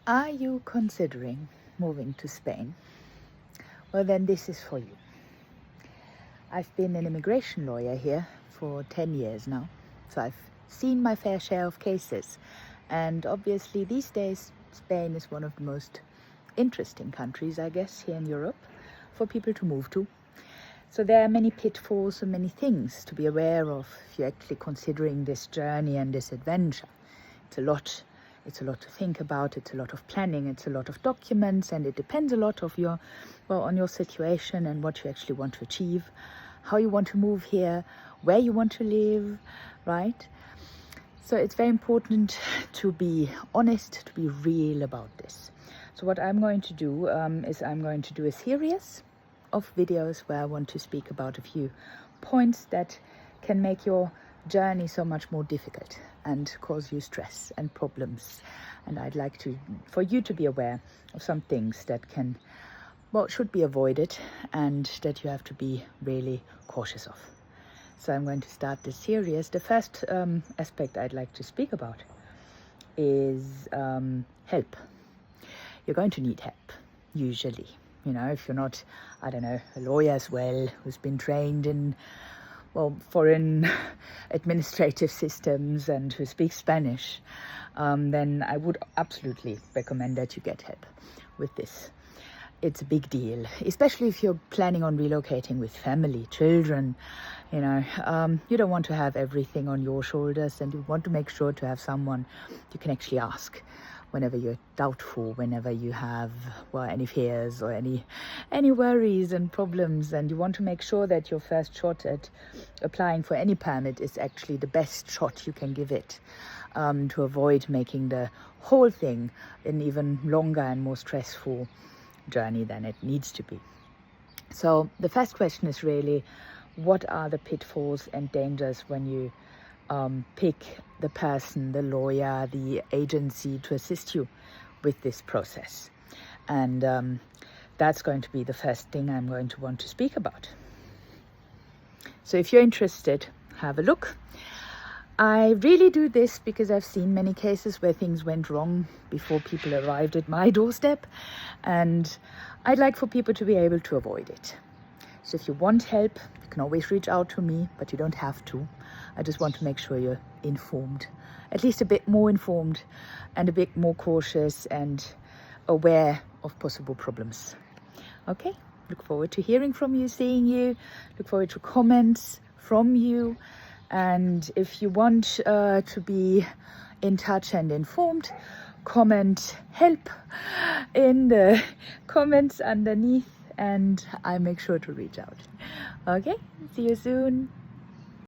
Are you considering moving to Spain? Well, then this is for you. I've been an immigration lawyer here for 10 years now, so I've seen my fair share of cases. And obviously these days, Spain is one of the most interesting countries, I guess, here in Europe for people to move to. So there are many pitfalls and many things to be aware of if you're actually considering this journey and this adventure. It's a lot to think about, it's a lot of planning, it's a lot of documents, and it depends a lot on your situation and what you actually want to achieve, how you want to move here, where you want to live, right? So it's very important to be honest, to be real about this. So what I'm going to do is I'm going to do a series of videos where I want to speak about a few points that can make your journey so much more difficult and cause you stress and problems. And I'd like for you to be aware of some things that should be avoided and that you have to be really cautious of. So I'm going to start this series. The first aspect I'd like to speak about is help. You're going to need help, usually. You know, if you're not, I don't know, a lawyer as well, who's been trained in foreign administrative systems and who speaks Spanish, then I would absolutely recommend that you get help with this. It's a big deal, especially if you're planning on relocating with family, children. You know, you don't want to have everything on your shoulders, and you want to make sure to have someone you can actually ask whenever you're doubtful, whenever you have any fears or any worries and problems, and you want to make sure that your first shot at applying for any permit is actually the best shot you can give it, to avoid making the whole thing an even longer and more stressful journey than it needs to be. So the first question is really, what are the pitfalls and dangers when you pick the person, the lawyer, the agency to assist you with this process? And that's going to be the first thing I'm going to want to speak about. So if you're interested, have a look. I really do this because I've seen many cases where things went wrong before people arrived at my doorstep, and I'd like for people to be able to avoid it. So if you want help, you can always reach out to me, but you don't have to. I just want to make sure you're informed, at least a bit more informed and a bit more cautious and aware of possible problems. Okay, look forward to hearing from you, seeing you, look forward to comments from you. And if you want to be in touch and informed, comment help in the comments underneath, and I make sure to reach out. Okay, see you soon.